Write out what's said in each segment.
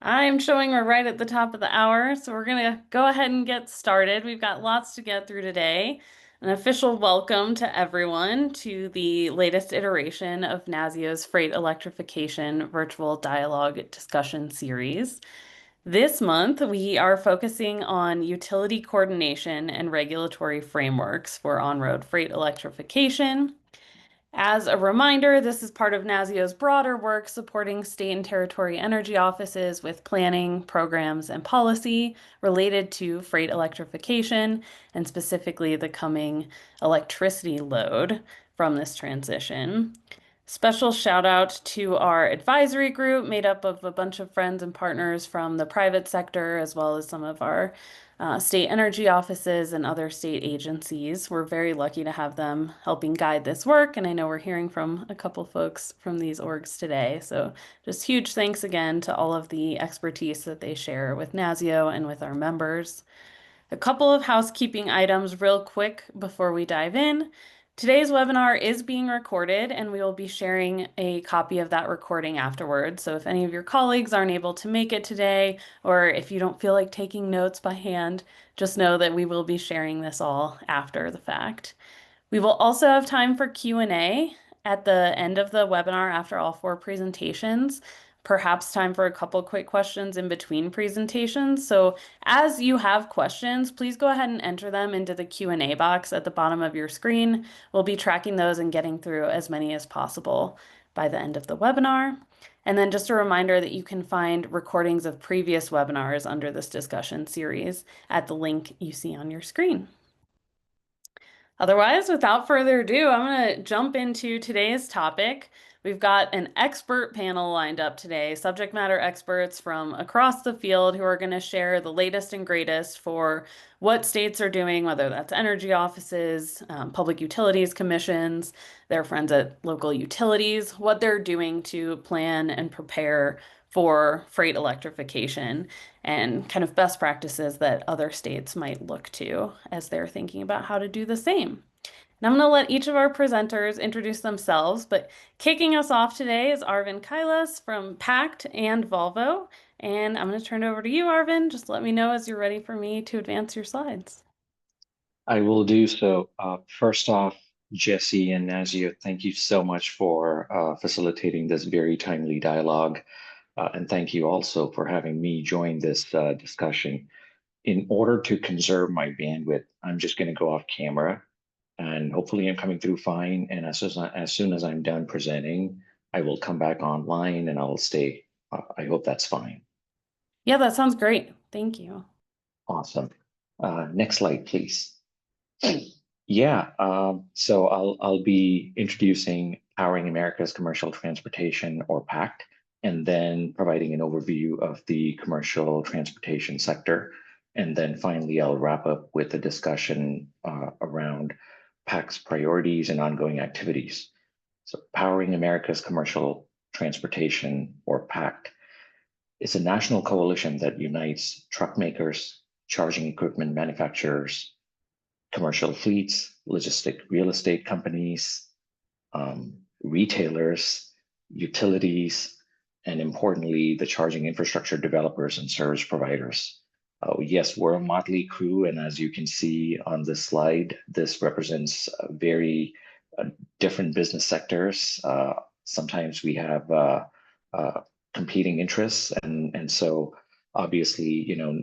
I'm showing we're right at the top of the hour, so we're going to go ahead and get started. We've got lots to get through today. An official welcome to everyone to the latest iteration of NASEO's Freight Electrification Virtual Dialogue Discussion Series. This month, we are focusing on utility coordination and regulatory frameworks for on-road freight electrification. As a reminder, this is part of NASEO's broader work supporting state and territory energy offices with planning, programs, and policy related to freight electrification and specifically the coming electricity load from this transition. Special shout out to our advisory group made up of a bunch of friends and partners from the private sector, as well as some of our state energy offices and other state agencies. We're very lucky to have them helping guide this work, and I know we're hearing from a couple folks from these orgs today. So just huge thanks again to all of the expertise that they share with NASEO and with our members. A couple of housekeeping items real quick before we dive in. Today's webinar is being recorded and we will be sharing a copy of that recording afterwards. So if any of your colleagues aren't able to make it today, or if you don't feel like taking notes by hand, just know that we will be sharing this all after the fact. We will also have time for Q&A at the end of the webinar after all four presentations, perhaps time for a couple quick questions in between presentations. So as you have questions, please go ahead and enter them into the Q&A box at the bottom of your screen. We'll be tracking those and getting through as many as possible by the end of the webinar. And then just a reminder that you can find recordings of previous webinars under this discussion series at the link you see on your screen. Otherwise, without further ado, I'm going to jump into today's topic. We've got an expert panel lined up today, subject matter experts from across the field who are going to share the latest and greatest for what states are doing, whether that's energy offices, public utilities commissions, their friends at local utilities, what they're doing to plan and prepare for freight electrification and kind of best practices that other states might look to as they're thinking about how to do the same. And I'm going to let each of our presenters introduce themselves, but kicking us off today is Aravind Kailas from PACT and Volvo. And I'm going to turn it over to you, Aravind. Just let me know as you're ready for me to advance your slides. I will do so. First off, Jessie and NASEO, thank you so much for facilitating this very timely dialogue. And thank you also for having me join this discussion. In order to conserve my bandwidth, I'm just going to go off camera and hopefully I'm coming through fine. And as soon as I'm done presenting, I will come back online and I'll stay. I hope that's fine. Yeah, that sounds great. Thank you. Awesome. Next slide, please. Yeah, so I'll be introducing Powering America's Commercial Transportation, or PACT, and then providing an overview of the commercial transportation sector. And then finally, I'll wrap up with a discussion around PACT's priorities and ongoing activities. So Powering America's Commercial Transportation, or PACT, is a national coalition that unites truck makers, charging equipment manufacturers, commercial fleets, real estate companies, retailers, utilities, and importantly, the charging infrastructure developers and service providers. Yes, we're a motley crew, and as you can see on this slide, this represents very different business sectors. Sometimes we have competing interests, and so obviously, you know,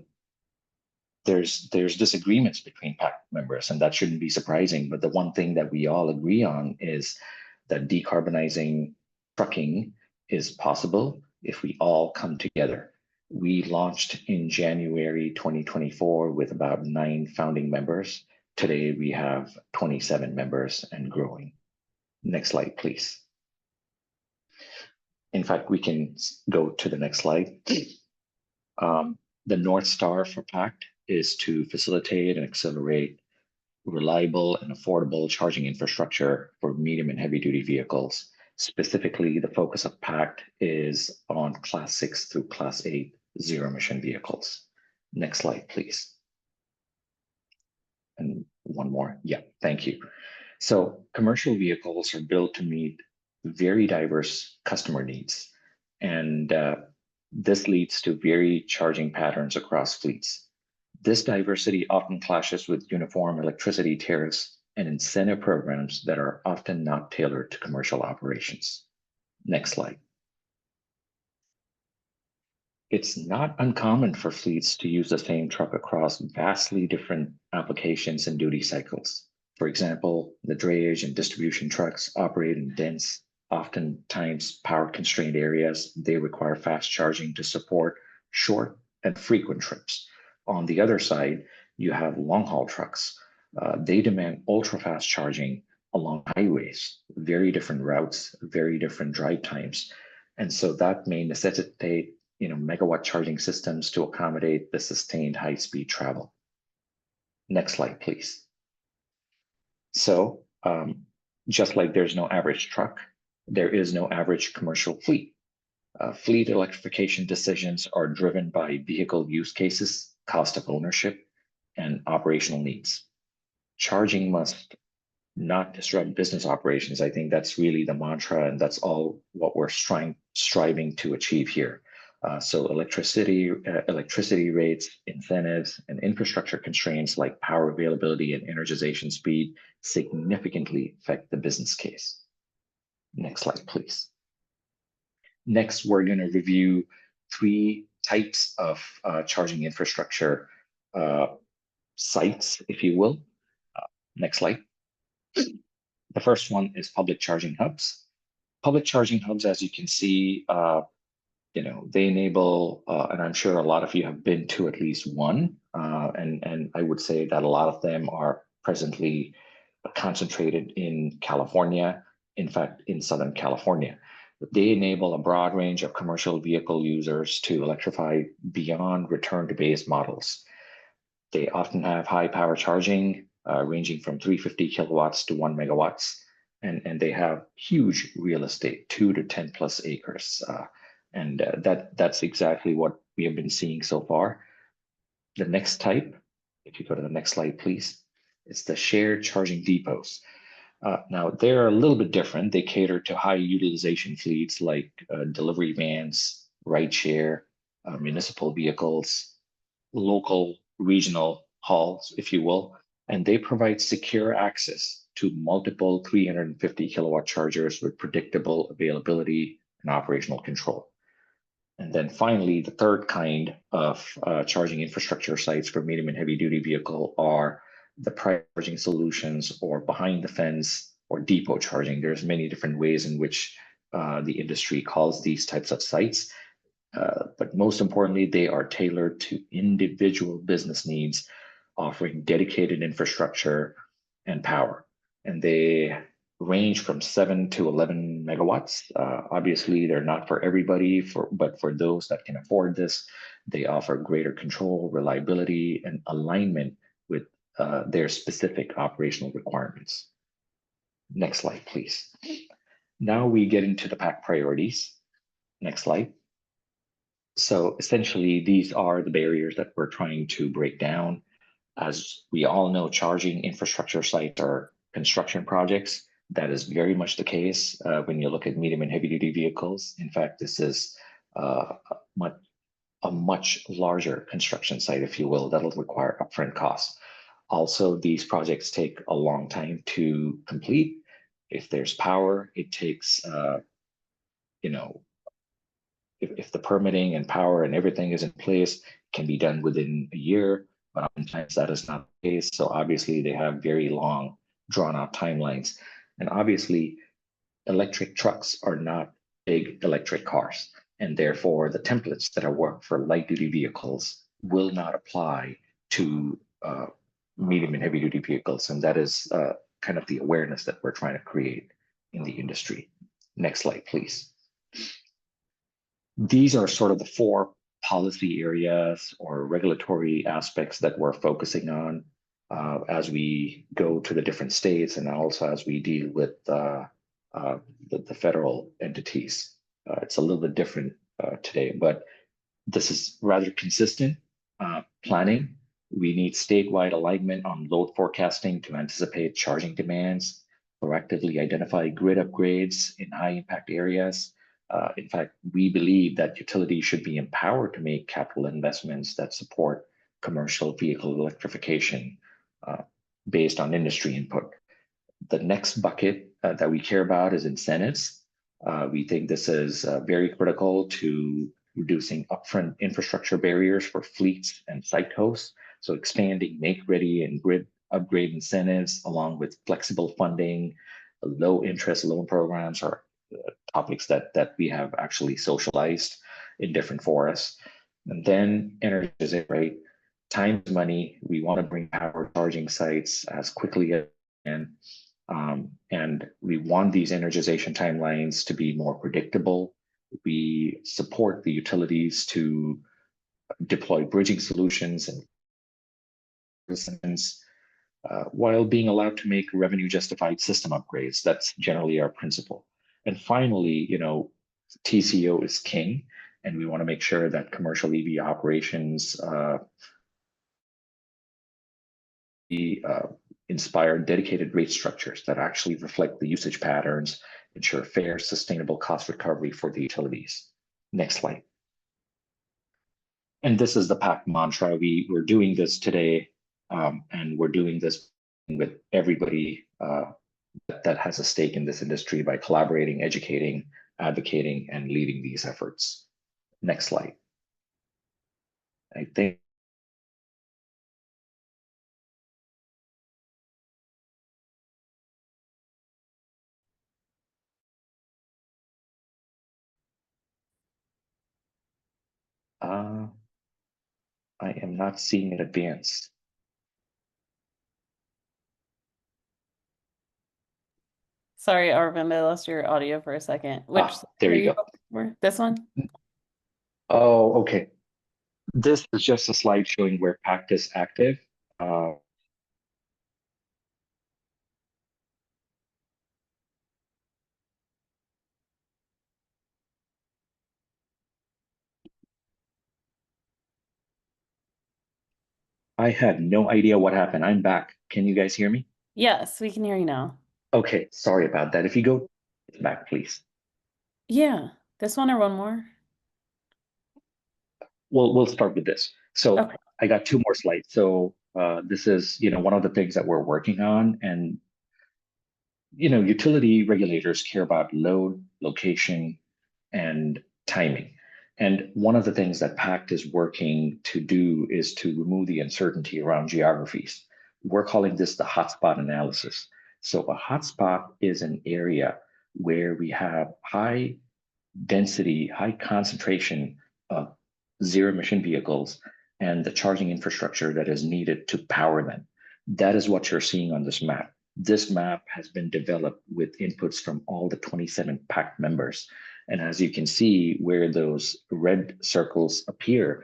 there's disagreements between PACT members, and that shouldn't be surprising. But the one thing that we all agree on is that decarbonizing trucking is possible if we all come together. We launched in January 2024 with about 9 founding members. Today we have 27 members and growing. Next slide, please. In fact, we can go to the next slide. The North Star for PACT is to facilitate and accelerate reliable and affordable charging infrastructure for medium and heavy duty vehicles. Specifically, the focus of PACT is on Class 6 through Class 8 zero emission vehicles. Next slide, please. And one more. Yeah, thank you. So commercial vehicles are built to meet very diverse customer needs. And This leads to varied charging patterns across fleets. This diversity often clashes with uniform electricity tariffs and incentive programs that are often not tailored to commercial operations. Next slide. It's not uncommon for fleets to use the same truck across vastly different applications and duty cycles. For example, the drayage and distribution trucks operate in dense, oftentimes power-constrained areas. They require fast charging to support short and frequent trips. On the other side, you have long-haul trucks. They demand ultra-fast charging along highways, very different routes, very different drive times. And so that may necessitate megawatt charging systems to accommodate the sustained high-speed travel. Next slide, please. So just like there's no average truck, there is no average commercial fleet. Fleet electrification decisions are driven by vehicle use cases, cost of ownership, and operational needs. Charging must not disrupt business operations. I think that's really the mantra, and that's all what we're striving to achieve here. So electricity rates, incentives, and infrastructure constraints like power availability and energization speed significantly affect the business case. Next slide, please. Next, we're going to review 3 types of charging infrastructure sites, if you will. Next slide. The first one is public charging hubs. Public charging hubs, as you can see, they enable, and I'm sure a lot of you have been to at least one, and I would say that a lot of them are presently concentrated in California, in fact, in Southern California. They enable a broad range of commercial vehicle users to electrify beyond return to base models. They often have high power charging, ranging from 350 kilowatts to 1 megawatts, and they have huge real estate, 2 to 10 plus acres. And that's exactly what we have been seeing so far. The next type, if you go to the next slide, please, it's the shared charging depots. Now, they're a little bit different. They cater to high utilization fleets like delivery vans, rideshare, municipal vehicles, local, regional hauls, if you will, and they provide secure access to multiple 350 kilowatt chargers with predictable availability and operational control. And then finally, the third kind of charging infrastructure sites for medium and heavy duty vehicle are the private charging solutions, or behind the fence, or depot charging. There's many different ways in which the industry calls these types of sites. But most importantly, they are tailored to individual business needs, offering dedicated infrastructure and power. And they range from 7 to 11 megawatts. Obviously, they're not for everybody, but for those that can afford this, they offer greater control, reliability, and alignment with their specific operational requirements. Next slide, please. Now we get into the PACT priorities. Next slide. So essentially, these are the barriers that we're trying to break down. As we all know, charging infrastructure sites are construction projects. That is very much the case when you look at medium and heavy duty vehicles. In fact, this is a much larger construction site, if you will, that'll require upfront costs. Also, these projects take a long time to complete. If there's power, it takes, if the permitting and power and everything is in place, it can be done within a year, but oftentimes that is not the case. So obviously they have very long, drawn out timelines. And obviously, electric trucks are not big electric cars. And therefore, the templates that are worked for light duty vehicles will not apply to medium and heavy duty vehicles. And that is kind of the awareness that we're trying to create in the industry. Next slide, please. These are sort of the 4 policy areas or regulatory aspects that we're focusing on as we go to the different states, and also as we deal with the federal entities. It's a little bit different today, but this is rather consistent planning. We need statewide alignment on load forecasting to anticipate charging demands, proactively identify grid upgrades in high impact areas, In fact, we believe that utilities should be empowered to make capital investments that support commercial vehicle electrification based on industry input. The next bucket that we care about is incentives. We think this is very critical to reducing upfront infrastructure barriers for fleets and site hosts. So expanding make-ready and grid upgrade incentives, along with flexible funding, low interest loan programs are topics that we have actually socialized in different forests. And then energization, right? Time is money. We want to bring power charging sites as quickly as we can. And we want these energization timelines to be more predictable. We support the utilities to deploy bridging solutions and while being allowed to make revenue justified system upgrades. That's generally our principle. And finally, TCO is king, and we want to make sure that commercial EV operations inspire dedicated rate structures that actually reflect the usage patterns, ensure fair, sustainable cost recovery for the utilities. Next slide. And this is the PACT mantra. We're doing this today, and we're doing this with everybody that has a stake in this industry by collaborating, educating, advocating, and leading these efforts. Next slide. I think I am not seeing it advance. Sorry, Aravind, I lost your audio for a second. Which there you go. This one? Oh, okay. This is just a slide showing where PACT is active. I had no idea what happened. I'm back. Can you guys hear me? Yes, we can hear you now. Okay, sorry about that. If you go back, please. Yeah, this one or one more? We'll start with this. So okay. I got two more slides. So this is one of the things that we're working on, and utility regulators care about load, location, and timing. And one of the things that PACT is working to do is to remove the uncertainty around geographies. We're calling this the hotspot analysis. So a hotspot is an area where we have high density, high concentration of zero emission vehicles and the charging infrastructure that is needed to power them. That is what you're seeing on this map. This map has been developed with inputs from all the 27 PACT members. And as you can see where those red circles appear,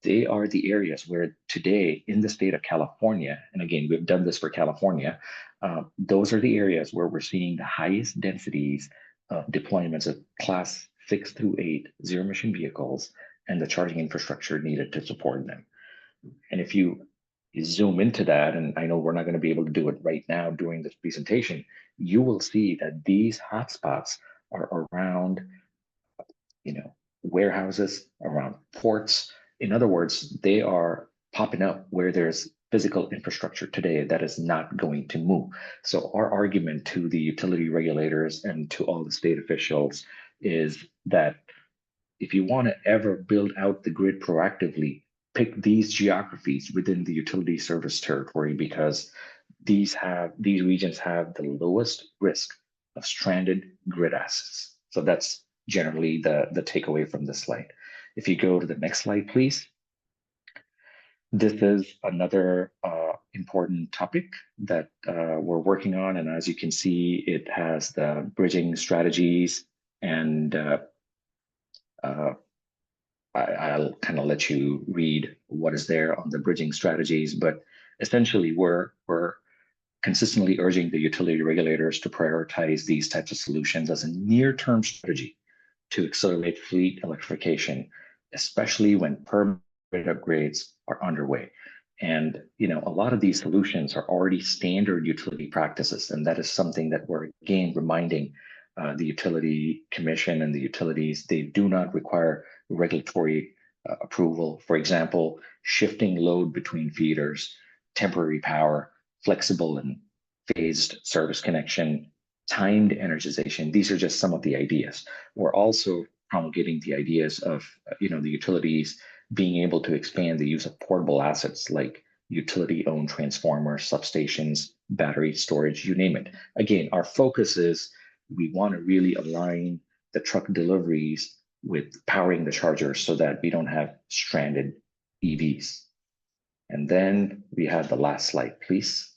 they are the areas where today in the state of California, and again, we've done this for California, those are the areas where we're seeing the highest densities of deployments of class 6 through 8 zero emission vehicles and the charging infrastructure needed to support them. And if you zoom into that, and I know we're not going to be able to do it right now during this presentation, you will see that these hotspots are around, warehouses, around ports. In other words, they are popping up where there's physical infrastructure today that is not going to move. So our argument to the utility regulators and to all the state officials is that if you want to ever build out the grid proactively, pick these geographies within the utility service territory, because these regions have the lowest risk of stranded grid assets. So that's generally the takeaway from this slide. If you go to the next slide, please. This is another important topic that we're working on. And as you can see, it has the bridging strategies, and I'll kind of let you read what is there on the bridging strategies. But essentially, we're consistently urging the utility regulators to prioritize these types of solutions as a near-term strategy to accelerate fleet electrification, especially when permanent grid upgrades are underway. And a lot of these solutions are already standard utility practices, and that is something that we're again reminding the Utility Commission and the utilities, they do not require regulatory approval. For example, shifting load between feeders, temporary power, flexible and phased service connection, timed energization. These are just some of the ideas. We're also promulgating the ideas of the utilities being able to expand the use of portable assets like utility-owned transformers, substations, battery storage, you name it. Again, our focus is we want to really align the truck deliveries with powering the chargers so that we don't have stranded EVs. And then we have the last slide, please.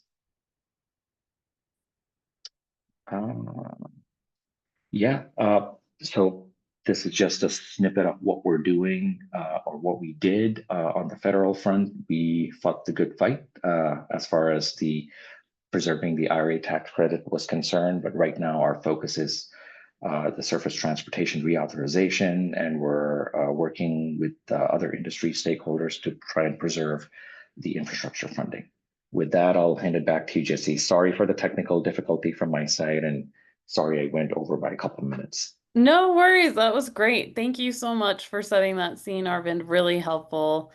So this is just a snippet of what we're doing or what we did on the federal front. We fought the good fight as far as the preserving the IRA tax credit was concerned, but right now our focus is the surface transportation reauthorization, and we're working with other industry stakeholders to try and preserve the infrastructure funding. With that, I'll hand it back to you, Jessie. Sorry for the technical difficulty from my side, and sorry I went over by a couple of minutes. No worries. That was great. Thank you so much for setting that scene, Aravind. Really helpful.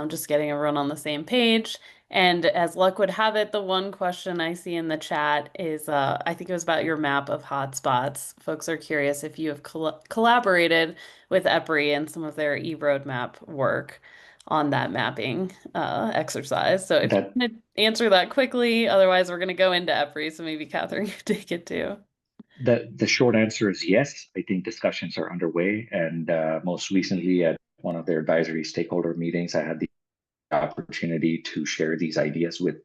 Just getting everyone on the same page. And as luck would have it, the one question I see in the chat is I think it was about your map of hotspots. Folks are curious if you have collaborated with EPRI and some of their e-roadmap work on that mapping exercise. So if you want to answer that quickly, otherwise we're going to go into EPRI. So maybe Catherine, you take it too. The short answer is yes. I think discussions are underway, and most recently at one of their advisory stakeholder meetings, I had the opportunity to share these ideas with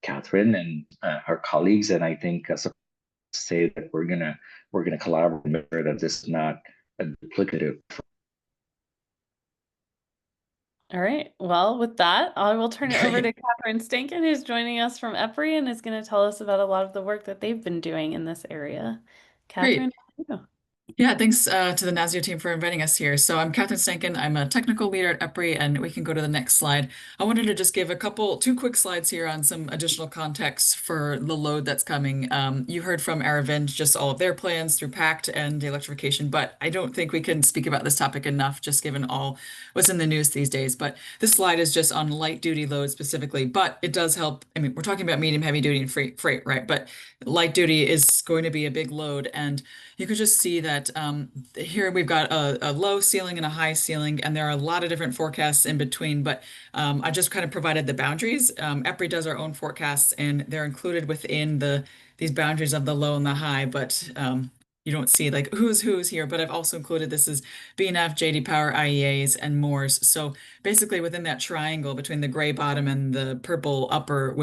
Catherine and her colleagues, and I think say that we're gonna collaborate and make sure that this is not a duplicative. All right. Well, with that, I will turn it over to Catherine Stankin, who's joining us from EPRI and is going to tell us about a lot of the work that they've been doing in this area. Catherine, Great. Yeah, thanks to the NASEO team for inviting us here. So I'm Catherine Stankin. I'm a technical leader at EPRI, and we can go to the next slide. I wanted to just give two quick slides here on some additional context for the load that's coming. You heard from Aravind just all of their plans through PACT and the electrification, but I don't think we can speak about this topic enough, just given all what's in the news these days. But this slide is just on light duty load specifically, but it does help. I mean, we're talking about medium, heavy duty, and freight, right? But light duty is going to be a big load, and you could just see that here we've got a low ceiling and a high ceiling, and there are a lot of different forecasts in between, but I just kind of provided the boundaries. EPRI does our own forecasts, and they're included within these boundaries of the low and the high, but you don't see like who's here, but I've also included this is BNF, JD Power, IEAs, and MORS. So basically within that triangle between the gray bottom and the purple upper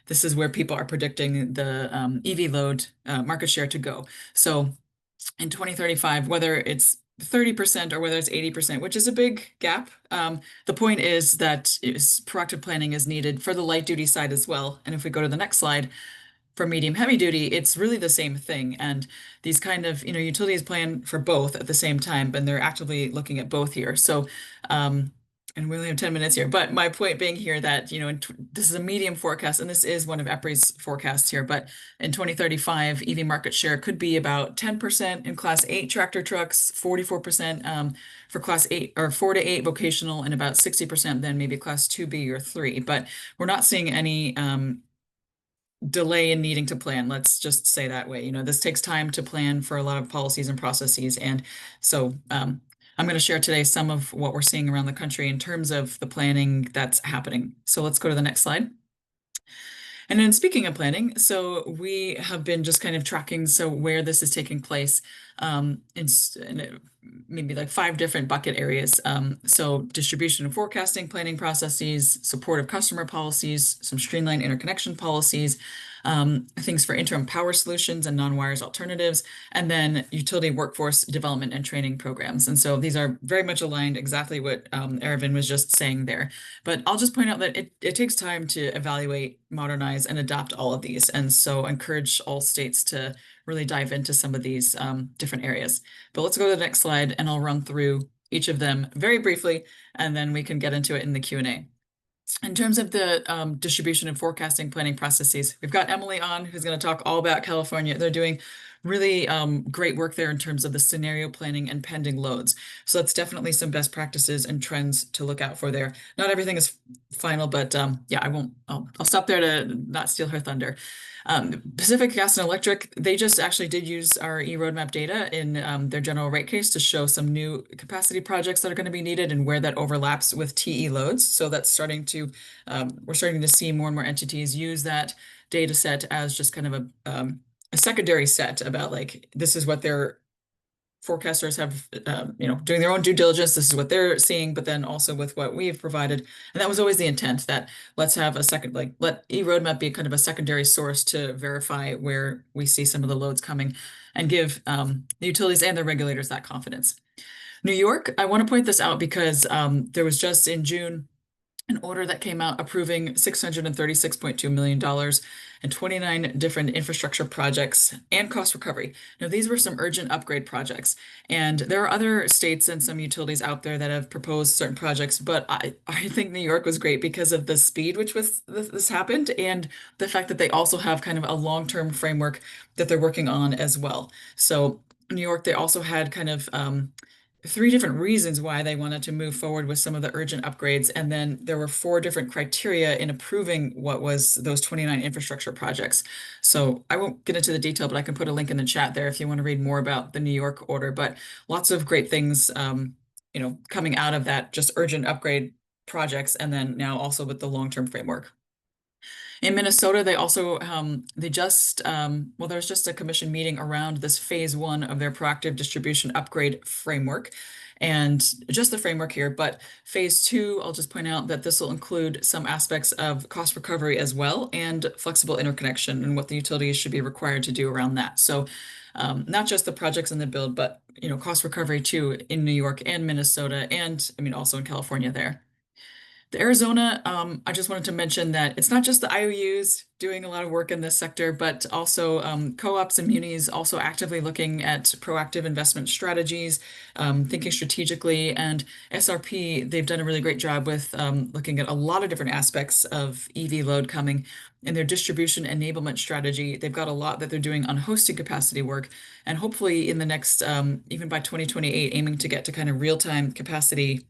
this is where people are predicting the EV load market share to go. So in 2035, whether it's 30% or whether it's 80%, which is a big gap. The point is that proactive planning is needed for the light duty side as well. And if we go to the next slide, for medium heavy duty, it's really the same thing. And these kind of, utilities plan for both at the same time, and they're actively looking at both here. So, and we only have 10 minutes here, but my point being here that, this is a medium forecast, and this is one of EPRI's forecasts here, but in 2035, EV market share could be about 10% in Class 8 tractor trucks, 44% for Class 8 or 4 to 8 vocational, and about 60% then maybe Class 2B or 3. But we're not seeing any delay in needing to plan. Let's just say that way. This takes time to plan for a lot of policies and processes. And so I'm going to share today some of what we're seeing around the country in terms of the planning that's happening. So let's go to the next slide. And then speaking of planning, so we have been just kind of tracking where this is taking place in maybe like 5 different bucket areas. So distribution and forecasting planning processes, supportive customer policies, some streamlined interconnection policies, things for interim power solutions and non-wires alternatives, and then utility workforce development and training programs. And so these are very much aligned exactly what Aravind was just saying there. But I'll just point out that it takes time to evaluate, modernize, and adopt all of these. And so I encourage all states to really dive into some of these different areas. But let's go to the next slide, and I'll run through each of them very briefly, and then we can get into it in the Q&A. In terms of the distribution and forecasting planning processes, we've got Emily on, who's going to talk all about California. They're doing really great work there in terms of the scenario planning and pending loads. So that's definitely some best practices and trends to look out for there. Not everything is final, but yeah, I'll stop there to not steal her thunder. Pacific Gas and Electric, they just actually did use our e-roadmap data in their general rate case to show some new capacity projects that are going to be needed and where that overlaps with TE loads. So that's starting to, we're starting to see more and more entities use that data set as just kind of a secondary set about like, this is what their forecasters have, doing their own due diligence. This is what they're seeing, but then also with what we've provided. And that was always the intent, that let's have a second, like let e-roadmap be kind of a secondary source to verify where we see some of the loads coming and give the utilities and the regulators that confidence. New York, I want to point this out because there was just in June an order that came out approving $636.2 million and 29 different infrastructure projects and cost recovery. Now, these were some urgent upgrade projects, and there are other states and some utilities out there that have proposed certain projects, but I think New York was great because of the speed which this happened and the fact that they also have kind of a long-term framework that they're working on as well. So New York, they also had kind of three different reasons why they wanted to move forward with some of the urgent upgrades. And then there were 4 different criteria in approving what was those 29 infrastructure projects. So I won't get into the detail, but I can put a link in the chat there if you want to read more about the New York order. But lots of great things, coming out of that just urgent upgrade projects. And then now also with the long-term framework. In Minnesota, they also there's just a commission meeting around this phase 1 of their proactive distribution upgrade framework, and just the framework here. But phase 2, I'll just point out that this will include some aspects of cost recovery as well and flexible interconnection and what the utilities should be required to do around that. So not just the projects in the build, but cost recovery too in New York and Minnesota, and also in California there. The Arizona, I just wanted to mention that it's not just the IOUs doing a lot of work in this sector, but also co-ops and munis also actively looking at proactive investment strategies, thinking strategically. And SRP, they've done a really great job with looking at a lot of different aspects of EV load coming. In their distribution enablement strategy, they've got a lot that they're doing on hosting capacity work. And hopefully in the next, even by 2028, aiming to get to kind of real-time capacity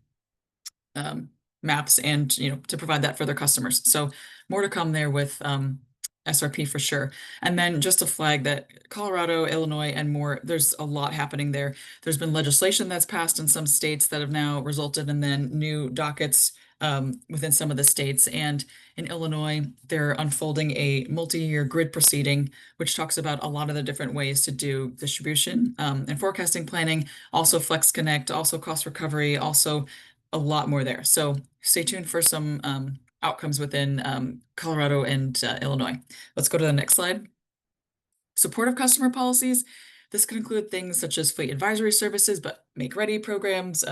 maps and to provide that for their customers. So more to come there with SRP for sure. And then just to flag that Colorado, Illinois, and more, there's a lot happening there. There's been legislation that's passed in some states that have now resulted in then new dockets within some of the states. And in Illinois, they're unfolding a multi-year grid proceeding, which talks about a lot of the different ways to do distribution and forecasting planning, also Flex Connect, also cost recovery, also a lot more there. So stay tuned for some outcomes within Colorado and Illinois. Let's go to the next slide. Supportive customer policies. This could include things such as fleet advisory services, but make-ready programs,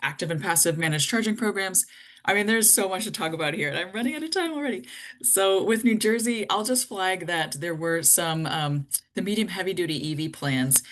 active and passive managed charging programs. There's so much to talk about here, and I'm running out of time already. So with New Jersey, I'll just flag that there were some, the medium heavy-duty EV plans.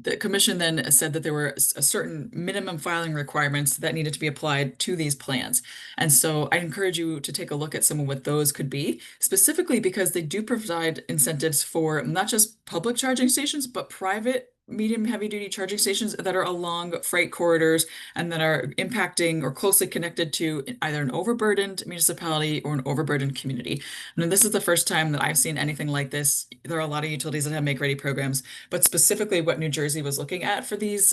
The commission then said that there were a certain minimum filing requirements that needed to be applied to these plans. And so I encourage you to take a look at some of what those could be, specifically because they do provide incentives for not just public charging stations, but private medium heavy duty charging stations that are along freight corridors and that are impacting or closely connected to either an overburdened municipality or an overburdened community. And this is the first time that I've seen anything like this. There are a lot of utilities that have make-ready programs, but specifically what New Jersey was looking at for these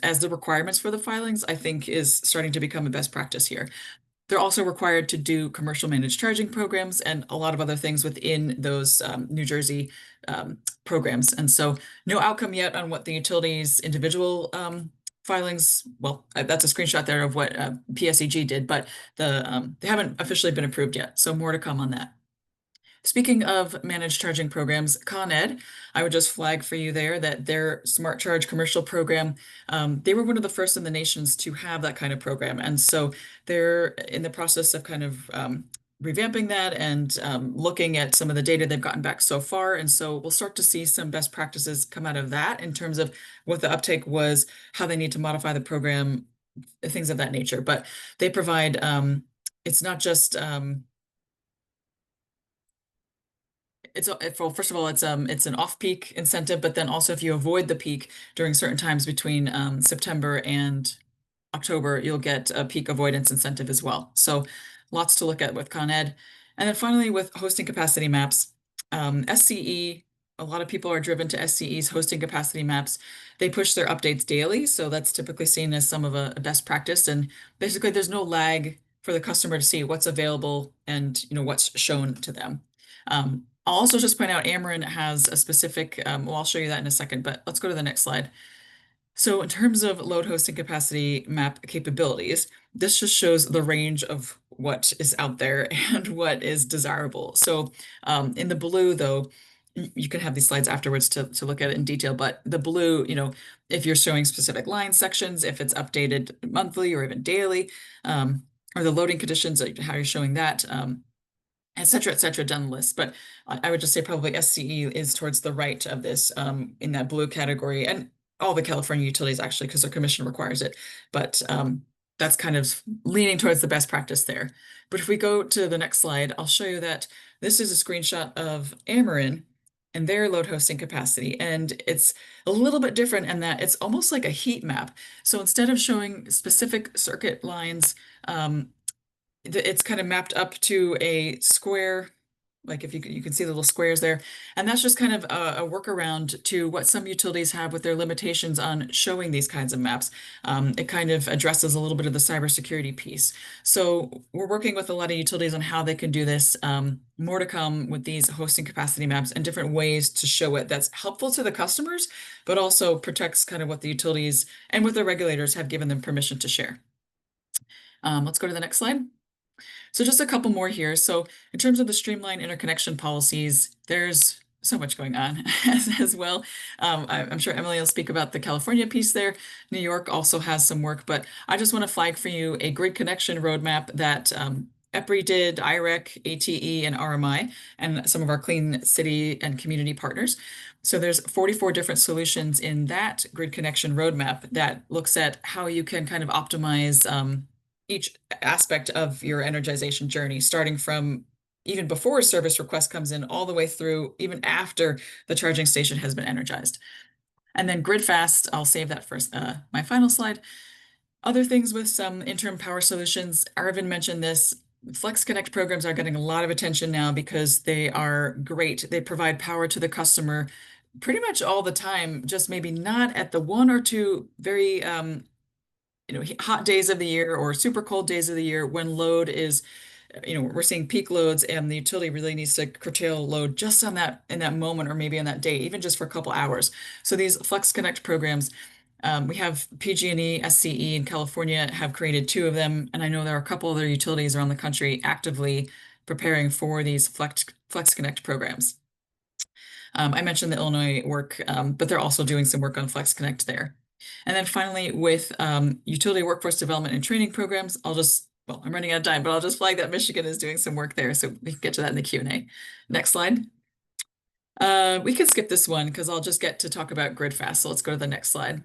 as the requirements for the filings, I think is starting to become a best practice here. They're also required to do commercial managed charging programs and a lot of other things within those New Jersey programs. And so no outcome yet on what the utilities individual filings, well, that's a screenshot there of what PSEG did, but they haven't officially been approved yet. So more to come on that. Speaking of managed charging programs, Con Ed, I would just flag for you there that their Smart Charge commercial program, they were one of the first in the nations to have that kind of program. And so they're in the process of kind of revamping that and looking at some of the data they've gotten back so far. And so we'll start to see some best practices come out of that in terms of what the uptake was, how they need to modify the program, things of that nature. But they provide, it's not just, first of all, it's an off-peak incentive, but then also if you avoid the peak during certain times between September and October, you'll get a peak avoidance incentive as well. So lots to look at with Con Ed. And then finally, with hosting capacity maps, SCE, a lot of people are driven to SCE's hosting capacity maps. They push their updates daily, so that's typically seen as some of a best practice. And basically, there's no lag for the customer to see what's available and what's shown to them. I'll also just point out Ameren has a specific, well, I'll show you that in a second, but let's go to the next slide. So in terms of load hosting capacity map capabilities, this just shows the range of what is out there and what is desirable. So in the blue, though, you can have these slides afterwards to look at it in detail, but the blue, if you're showing specific line sections, if it's updated monthly or even daily, or the loading conditions, how you're showing that, et cetera, down the list. But I would just say probably SCE is towards the right of this in that blue category, and all the California utilities actually, because their commission requires it. But that's kind of leaning towards the best practice there. But if we go to the next slide, I'll show you that this is a screenshot of Ameren and their load hosting capacity. And it's a little bit different in that it's almost like a heat map. So instead of showing specific circuit lines, it's kind of mapped up to a square, like if you can see the little squares there. And that's just kind of a workaround to what some utilities have with their limitations on showing these kinds of maps. It kind of addresses a little bit of the cybersecurity piece. So we're working with a lot of utilities on how they can do this. More to come with these hosting capacity maps and different ways to show it that's helpful to the customers, but also protects kind of what the utilities and what the regulators have given them permission to share. Let's go to the next slide. So just a couple more here. So in terms of the streamline interconnection policies, there's so much going on as well. I'm sure Emily will speak about the California piece there. New York also has some work, but I just want to flag for you a grid connection roadmap that EPRI did, IREC, ATE, and RMI, and some of our clean city and community partners. So there's 44 different solutions in that grid connection roadmap that looks at how you can kind of optimize each aspect of your energization journey, starting from even before a service request comes in, all the way through even after the charging station has been energized. And then grid fast, I'll save that for my final slide. Other things with some interim power solutions, Aravind mentioned this. Flex Connect programs are getting a lot of attention now because they are great. They provide power to the customer pretty much all the time, just maybe not at the one or two very hot days of the year or super cold days of the year when load is, we're seeing peak loads and the utility really needs to curtail load just on that in that moment or maybe on that day, even just for a couple hours. So these Flex Connect programs, we have PG&E, SCE in California have created 2 of them, and I know there are a couple other utilities around the country actively preparing for these Flex Connect programs. I mentioned the Illinois work, but they're also doing some work on Flex Connect there. And then finally, with utility workforce development and training programs, I'm running out of time, but I'll just flag that Michigan is doing some work there. So we can get to that in the Q&A. Next slide. We can skip this one because I'll just get to talk about grid fast. So let's go to the next slide.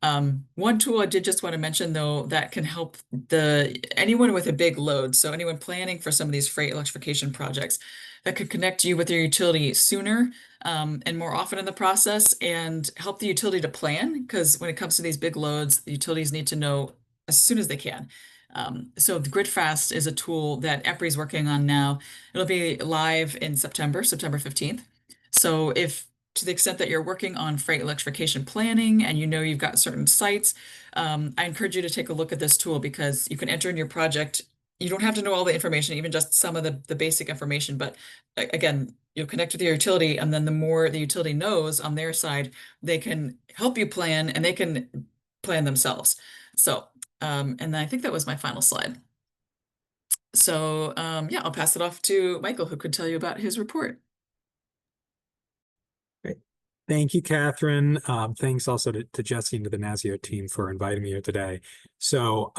One tool I did just want to mention, though, that can help anyone with a big load. So anyone planning for some of these freight electrification projects that could connect you with your utility sooner and more often in the process and help the utility to plan. Because when it comes to these big loads, the utilities need to know as soon as they can. So the Grid Fast is a tool that EPRI is working on now. It'll be live in September 15th. So if to the extent that you're working on freight electrification planning and you've got certain sites, I encourage you to take a look at this tool because you can enter in your project. You don't have to know all the information, even just some of the basic information, but again, you'll connect with your utility, and then the more the utility knows on their side, they can help you plan and they can plan themselves. So, and I think that was my final slide. So yeah, I'll pass it off to Michael, who could tell you about his report. Thank you, Catherine. Thanks also to Jessie and to the NASEO team for inviting me here today. So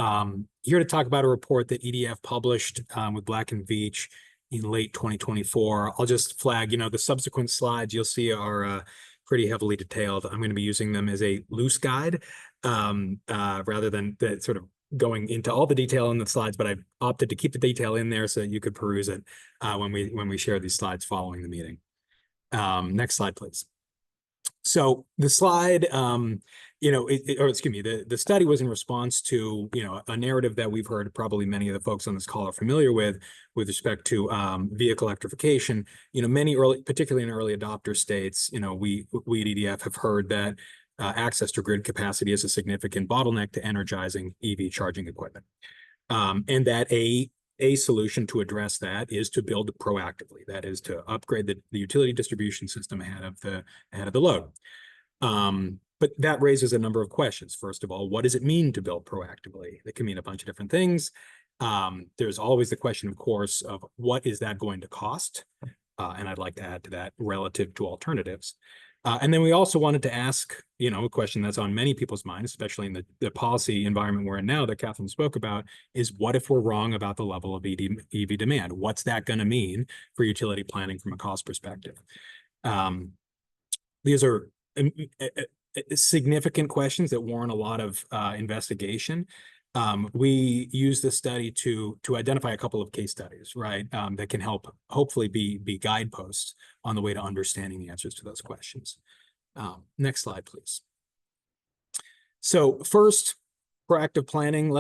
here to talk about a report that EDF published with Black & Veatch in late 2024. I'll just flag, the subsequent slides you'll see are pretty heavily detailed. I'm going to be using them as a loose guide rather than the sort of going into all the detail in the slides, but I opted to keep the detail in there so that you could peruse it when we share these slides following the meeting. Next slide, please. So the slide, the study was in response to, a narrative that we've heard probably many of the folks on this call are familiar with respect to vehicle electrification. Many particularly in early adopter states, we at EDF have heard that access to grid capacity is a significant bottleneck to energizing EV charging equipment, and that a solution to address that is to build proactively. That is to upgrade the utility distribution system ahead of the load. But that raises a number of questions. First of all, what does it mean to build proactively? It can mean a bunch of different things. There's always the question, of course, of what is that going to cost? And I'd like to add to that relative to alternatives. And then we also wanted to ask, a question that's on many people's minds, especially in the policy environment we're in now that Catherine spoke about, is what if we're wrong about the level of EV demand? What's that going to mean for utility planning from a cost perspective? These are significant questions that warrant a lot of investigation. We use this study to identify a couple of case studies, right, that can help hopefully be guideposts on the way to understanding the answers to those questions. Next slide, please. So first, proactive planning.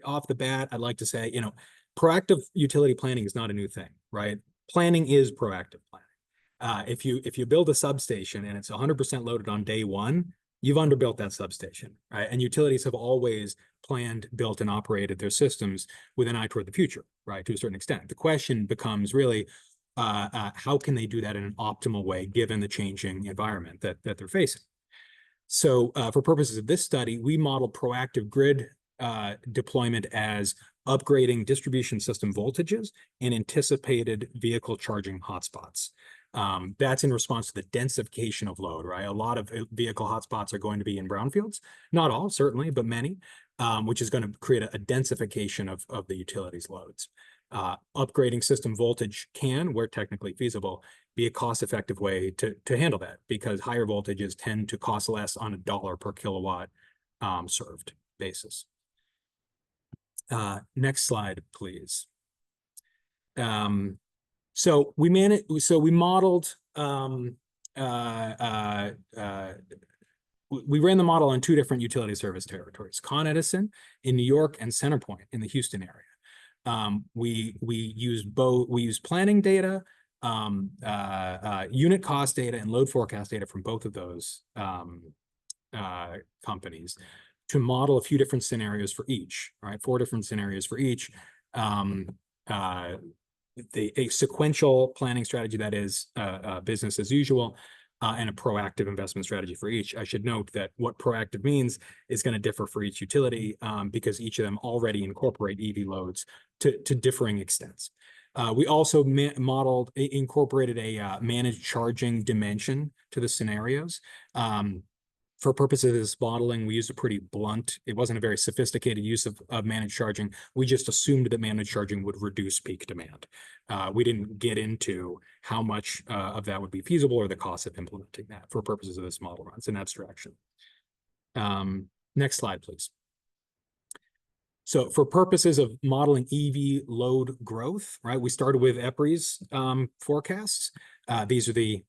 Off the bat, I'd like to say, proactive utility planning is not a new thing, right? Planning is proactive planning. If you build a substation and it's 100% loaded on day one, you've underbuilt that substation, right? And utilities have always planned, built, and operated their systems with an eye toward the future, right, to a certain extent. The question becomes really, how can they do that in an optimal way, given the changing environment that they're facing? So for purposes of this study, we modeled proactive grid deployment as upgrading distribution system voltages and anticipated vehicle charging hotspots. That's in response to the densification of load, right? A lot of vehicle hotspots are going to be in brownfields, not all, certainly, but many, which is going to create a densification of the utilities loads. Upgrading system voltage can, where technically feasible, be a cost-effective way to handle that, because higher voltages tend to cost less on a $1 per kilowatt served basis. Next slide, please. So we modeled, we ran the model on two different utility service territories, Con Edison in New York and Centerpoint in the Houston area. We used planning data, unit cost data, and load forecast data from both of those companies to model a few different scenarios for each, right? 4 different scenarios for each. A sequential planning strategy that is business as usual, and a proactive investment strategy for each. I should note that what proactive means is going to differ for each utility because each of them already incorporate EV loads to differing extents. We also incorporated a managed charging dimension to the scenarios. For purposes of this modeling, we used a pretty blunt, it wasn't a very sophisticated use of managed charging. We just assumed that managed charging would reduce peak demand. We didn't get into how much of that would be feasible or the cost of implementing that for purposes of this model run. It's an abstraction. Next slide, please. So for purposes of modeling EV load growth, right, we started with EPRI's forecasts. These are the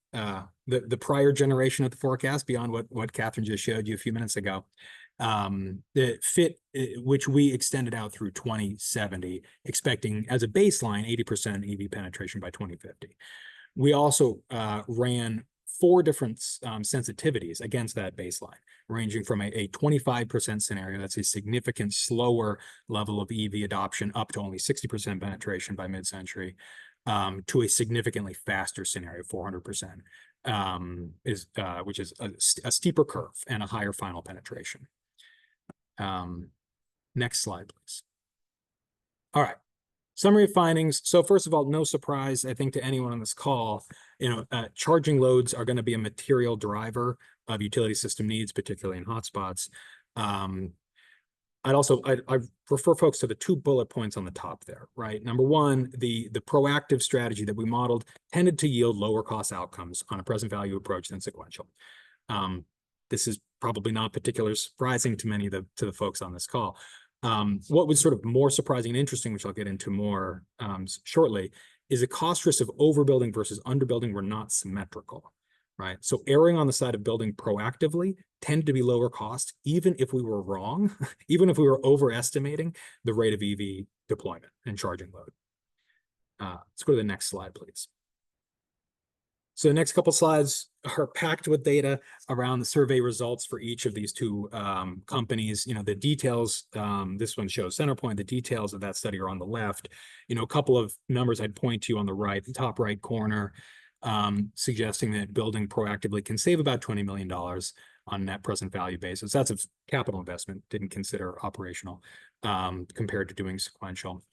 prior generation of the forecast beyond what Catherine just showed you a few minutes ago. The FIT, which we extended out through 2070, expecting as a baseline 80% EV penetration by 2050. We also ran 4 different sensitivities against that baseline, ranging from a 25% scenario, that's a significant slower level of EV adoption up to only 60% penetration by mid-century, to a significantly faster scenario, 400%, which is a steeper curve and a higher final penetration. Next slide, please. All right. Summary of findings. So first of all, no surprise, I think, to anyone on this call, charging loads are going to be a material driver of utility system needs, particularly in hotspots. I refer folks to the 2 bullet points on the top there, right? Number one, the proactive strategy that we modeled tended to yield lower cost outcomes on a present value approach than sequential. This is probably not particularly surprising to many of the folks on this call. What was sort of more surprising and interesting, which I'll get into more shortly, is the cost risks of overbuilding versus underbuilding were not symmetrical, right? So erring on the side of building proactively tended to be lower cost, even if we were wrong, even if we were overestimating the rate of EV deployment and charging load. Let's go to the next slide, please. So the next couple slides are packed with data around the survey results for each of these two companies. You know, the details, this one shows Centerpoint, the details of that study are on the left. You know, a couple of numbers I'd point to on the right, the top right corner, suggesting that building proactively can save about $20 million on net present value basis. That's a capital investment, didn't consider operational, compared to doing sequential.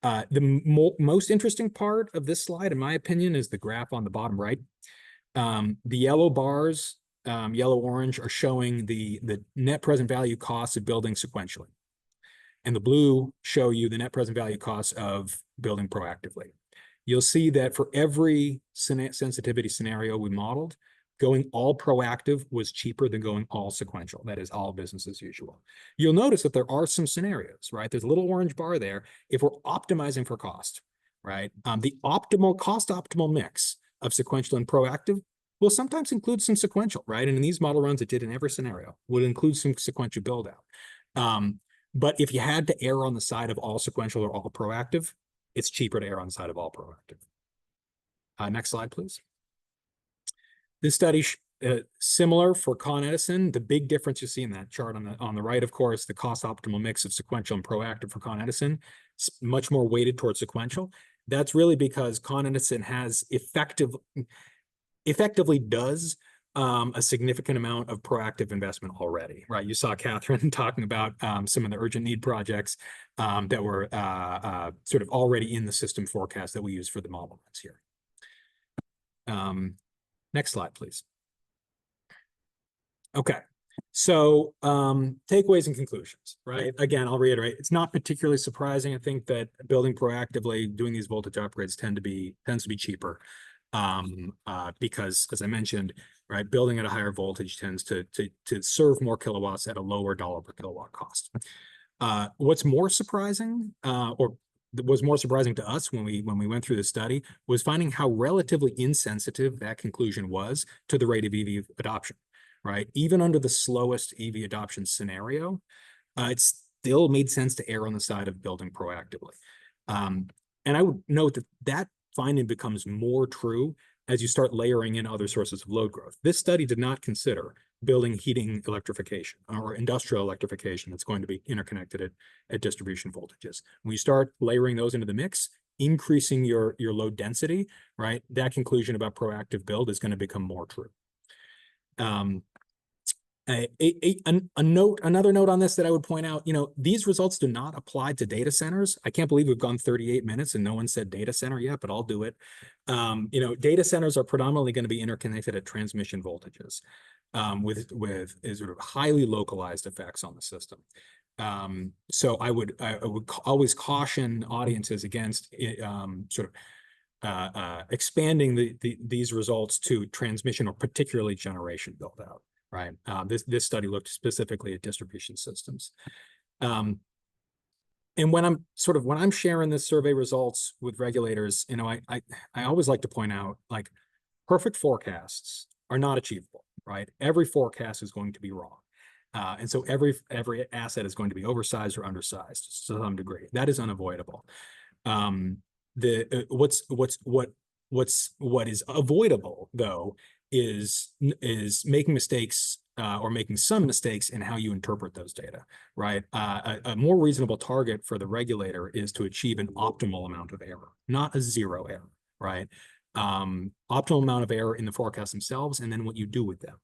The most interesting part of this slide, in my opinion, is the graph on the bottom right. The yellow bars, yellow-orange, are showing the net present value costs of building sequentially. And the blue show you the net present value costs of building proactively. You'll see that for every sensitivity scenario we modeled, going all proactive was cheaper than going all sequential. That is all business as usual. You'll notice that there are some scenarios, right? There's a little orange bar there. If we're optimizing for cost, right? The optimal mix of sequential and proactive will sometimes include some sequential, right? And in these model runs, it did in every scenario, would include some sequential build out. But if you had to err on the side of all sequential or all proactive, it's cheaper to err on the side of all proactive. Next slide, please. This study, similar for Con Edison. The big difference you see in that chart on the right, of course, the cost optimal mix of sequential and proactive for Con Edison, much more weighted towards sequential. That's really because Con Edison has effectively does a significant amount of proactive investment already, right? You saw Catherine talking about some of the urgent need projects that were sort of already in the system forecast that we use for the model runs here. Next slide, please. Okay, so takeaways and conclusions, right? Again, I'll reiterate, it's not particularly surprising. I think that building proactively, doing these voltage upgrades tends to be cheaper because, as I mentioned, right, building at a higher voltage tends to serve more kilowatts at a lower dollar per kilowatt cost. What's more surprising, or was more surprising to us when we went through the study, was finding how relatively insensitive that conclusion was to the rate of EV adoption, right? Even under the slowest EV adoption scenario, it still made sense to err on the side of building proactively. And I would note that that finding becomes more true as you start layering in other sources of load growth. This study did not consider building heating electrification or industrial electrification that's going to be interconnected at distribution voltages. When you start layering those into the mix, increasing your load density, right, that conclusion about proactive build is going to become more true. Another note on this that I would point out, you know, these results do not apply to data centers. I can't believe we've gone 38 minutes and no one said data center yet, but I'll do it. You know, data centers are predominantly going to be interconnected at transmission voltages with sort of highly localized effects on the system. So I would always caution audiences against sort of expanding these results to transmission or particularly generation build out. Right. This study looked specifically at distribution systems. And when I'm sharing this survey results with regulators, you know, I always like to point out, like, perfect forecasts are not achievable, right? Every forecast is going to be wrong. And so every asset is going to be oversized or undersized to some degree. That is unavoidable. What is avoidable, though, is making mistakes or making some mistakes in how you interpret those data, right? A more reasonable target for the regulator is to achieve an optimal amount of error, not a zero error, right? Optimal amount of error in the forecasts themselves, and then what you do with them.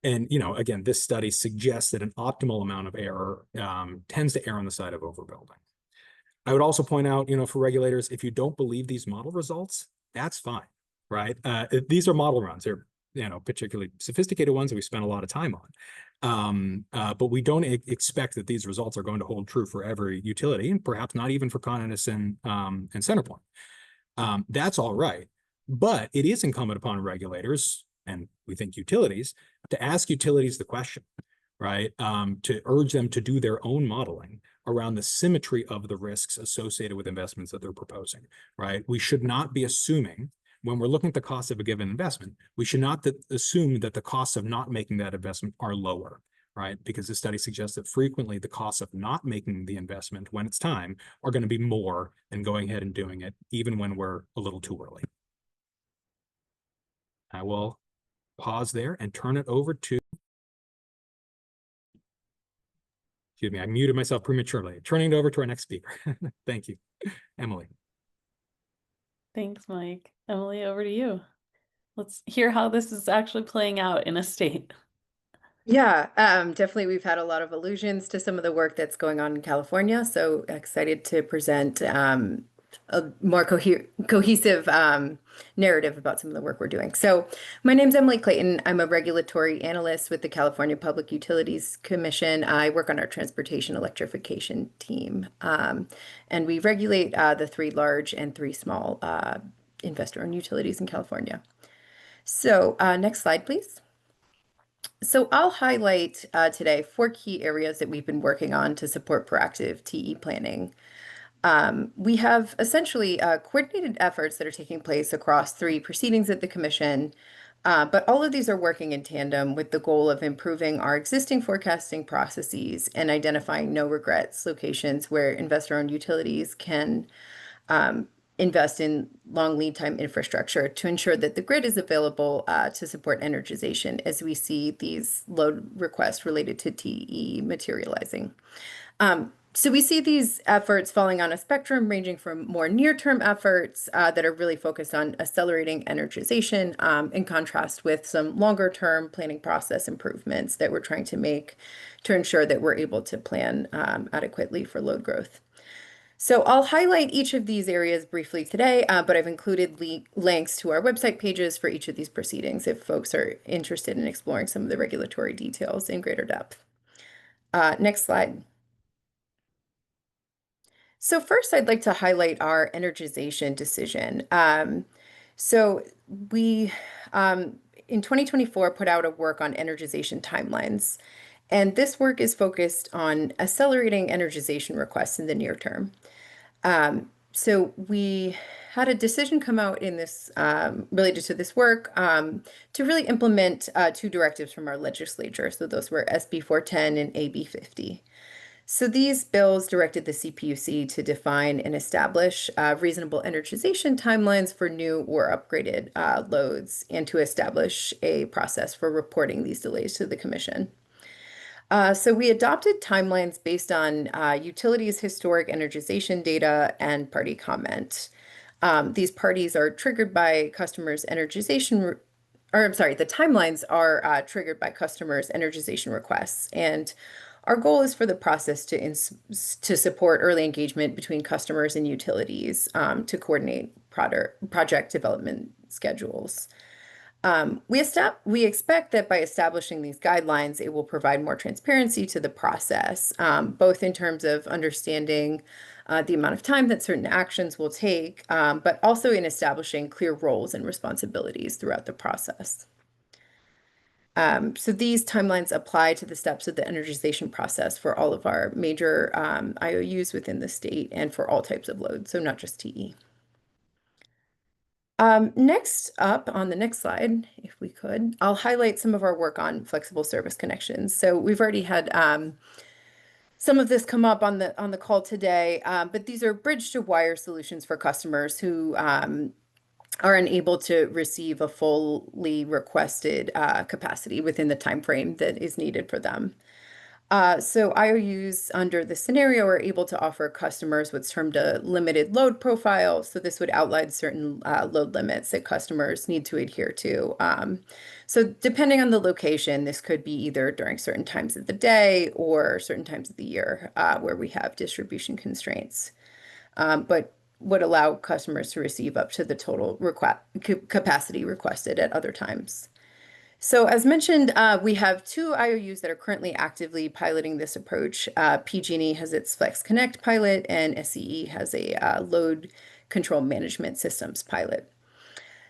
And, you know, again, this study suggests that an optimal amount of error tends to err on the side of overbuilding. I would also point out, you know, for regulators, if you don't believe these model results, that's fine, right? These are model runs. They're, you know, particularly sophisticated ones that we spend a lot of time on. But we don't expect that these results are going to hold true for every utility, and perhaps not even for Con Edison and Centerpoint. That's all right. But it is incumbent upon regulators, and we think utilities, to ask utilities the question, right? To urge them to do their own modeling around the symmetry of the risks associated with investments that they're proposing, right? We should not be assuming, when we're looking at the cost of a given investment, we should not assume that the costs of not making that investment are lower, right? Because the study suggests that frequently the costs of not making the investment when it's time are going to be more than going ahead and doing it, even when we're a little too early. I will pause there and turn it over to, excuse me, I muted myself prematurely. Turning it over to our next speaker. Thank you, Emily. Thanks, Mike. Emily, over to you. Let's hear how this is actually playing out in a state. Yeah, definitely we've had a lot of allusions to some of the work that's going on in California, so excited to present a more cohesive narrative about some of the work we're doing. So my name's Emily Clayton. I'm a regulatory analyst with the California Public Utilities Commission. I work on our transportation electrification team, and we regulate the 3 large and 3 small investor-owned utilities in California. So next slide, please. So I'll highlight today 4 key areas that we've been working on to support proactive TE planning. We have essentially coordinated efforts that are taking place across 3 proceedings at the Commission, but all of these are working in tandem with the goal of improving our existing forecasting processes and identifying no regrets locations where investor-owned utilities can invest in long lead time infrastructure to ensure that the grid is available to support energization as we see these load requests related to TE materializing. So we see these efforts falling on a spectrum ranging from more near-term efforts that are really focused on accelerating energization, in contrast with some longer-term planning process improvements that we're trying to make to ensure that we're able to plan adequately for load growth. So I'll highlight each of these areas briefly today, but I've included links to our website pages for each of these proceedings if folks are interested in exploring some of the regulatory details in greater depth. Next slide. So first, I'd like to highlight our energization decision. So we, in 2024, put out a work on energization timelines. And this work is focused on accelerating energization requests in the near term. So we had a decision come out in this related to this work to really implement 2 directives from our legislature. So those were SB 410 and AB 50. So these bills directed the CPUC to define and establish reasonable energization timelines for new or upgraded loads and to establish a process for reporting these delays to the Commission. So we adopted timelines based on utilities' historic energization data and party comment. These parties are triggered by customers' energization, or I'm sorry, the timelines are triggered by customers' energization requests. And our goal is for the process to support early engagement between customers and utilities to coordinate project development schedules. We expect that by establishing these guidelines, it will provide more transparency to the process, both in terms of understanding the amount of time that certain actions will take, but also in establishing clear roles and responsibilities throughout the process. So these timelines apply to the steps of the energization process for all of our major IOUs within the state and for all types of loads, so not just TE. Next up on the next slide, if we could, I'll highlight some of our work on flexible service connections. So we've already had some of this come up on the call today, but these are bridge to wire solutions for customers who are unable to receive a fully requested capacity within the time frame that is needed for them. So IOUs under the scenario are able to offer customers what's termed a limited load profile. So this would outline certain load limits that customers need to adhere to. So depending on the location, this could be either during certain times of the day or certain times of the year where we have distribution constraints. But would allow customers to receive up to the total capacity requested at other times. So as mentioned, we have 2 IOUs that are currently actively piloting this approach. PG&E has its Flex Connect pilot and SCE has a load control management systems pilot.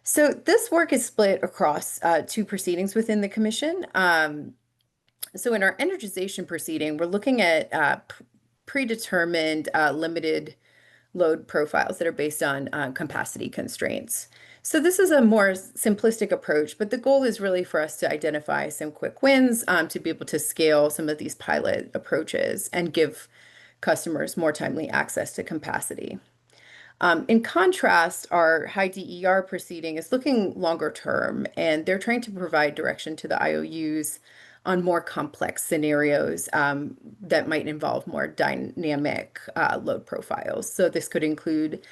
So this work is split across 2 proceedings within the Commission. So in our energization proceeding, we're looking at predetermined limited load profiles that are based on capacity constraints. So this is a more simplistic approach, but the goal is really for us to identify some quick wins to be able to scale some of these pilot approaches and give customers more timely access to capacity. In contrast, our high DER proceeding is looking longer term, and they're trying to provide direction to the IOUs on more complex scenarios that might involve more dynamic load profiles. So this could include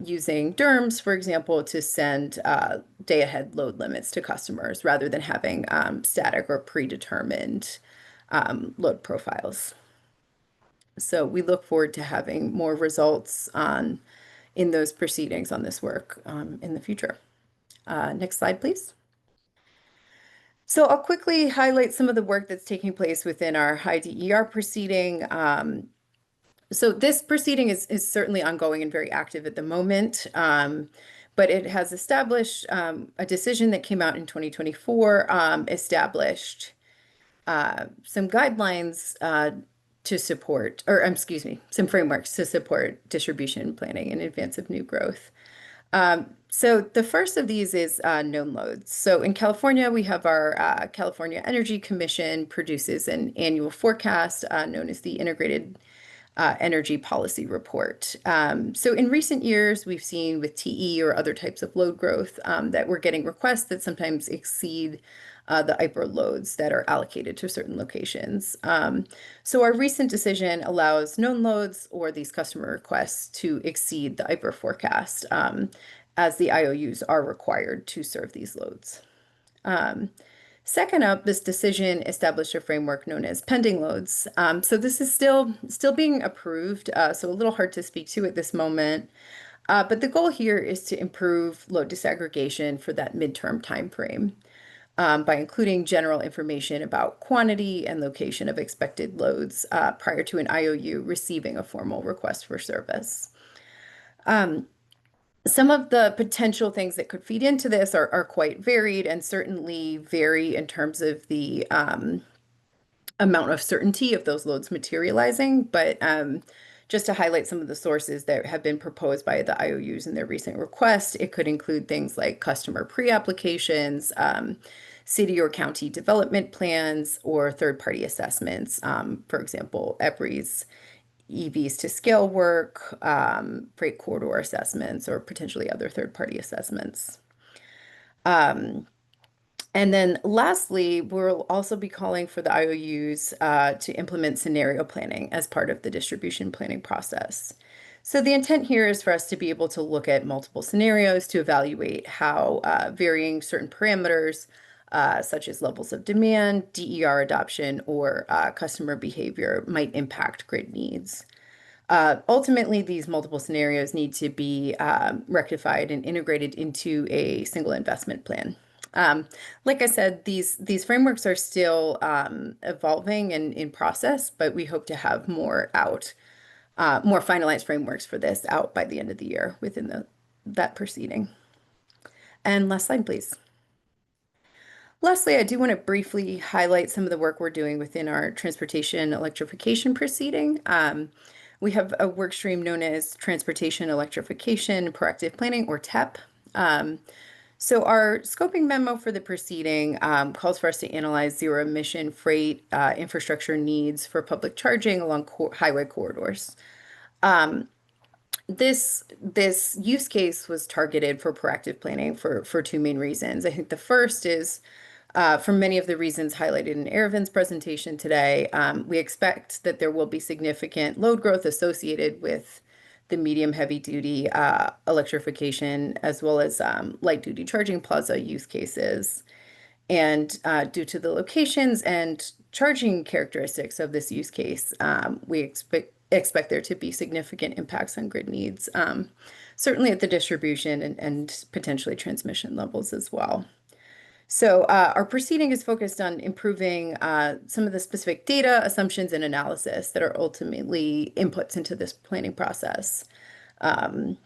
using DERMS, for example, to send day-ahead load limits to customers rather than having static or predetermined load profiles. So we look forward to having more results in those proceedings on this work in the future. Next slide, please. So I'll quickly highlight some of the work that's taking place within our high DER proceeding. So this proceeding is certainly ongoing and very active at the moment, but it has established a decision that came out in 2024, established some guidelines to support, or excuse me, some frameworks to support distribution planning in advance of new growth. So the first of these is known loads. So in California, we have our California Energy Commission produces an annual forecast known as the Integrated Energy Policy Report. So in recent years, we've seen with TE or other types of load growth that we're getting requests that sometimes exceed the IPR loads that are allocated to certain locations. So our recent decision allows known loads or these customer requests to exceed the IPR forecast as the IOUs are required to serve these loads. Second up, this decision established a framework known as pending loads. So this is still being approved, so a little hard to speak to at this moment. But the goal here is to improve load disaggregation for that midterm time frame by including general information about quantity and location of expected loads prior to an IOU receiving a formal request for service. Some of the potential things that could feed into this are quite varied and certainly vary in terms of the amount of certainty of those loads materializing. But just to highlight some of the sources that have been proposed by the IOUs in their recent request, it could include things like customer pre-applications, city or county development plans, or third-party assessments. For example, EPRI's EVs to scale work, freight corridor assessments, or potentially other third-party assessments. And then lastly, we'll also be calling for the IOUs to implement scenario planning as part of the distribution planning process. So the intent here is for us to be able to look at multiple scenarios to evaluate how varying certain parameters, such as levels of demand, DER adoption, or customer behavior might impact grid needs. Ultimately, these multiple scenarios need to be rectified and integrated into a single investment plan. Like I said, these frameworks are still evolving and in process, but we hope to have more finalized frameworks for this out by the end of the year within that proceeding. And last slide, please. Lastly, I do want to briefly highlight some of the work we're doing within our transportation electrification proceeding. We have a work stream known as Transportation Electrification Proactive Planning, or TEP. So our scoping memo for the proceeding calls for us to analyze zero-emission freight infrastructure needs for public charging along highway corridors. This use case was targeted for proactive planning for two main reasons. I think the first is for many of the reasons highlighted in Aravind's presentation today, we expect that there will be significant load growth associated with the medium heavy duty electrification, as well as light duty charging plaza use cases. And due to the locations and charging characteristics of this use case, we expect there to be significant impacts on grid needs, certainly at the distribution and potentially transmission levels as well. So our proceeding is focused on improving some of the specific data, assumptions, and analysis that are ultimately inputs into this planning process. Many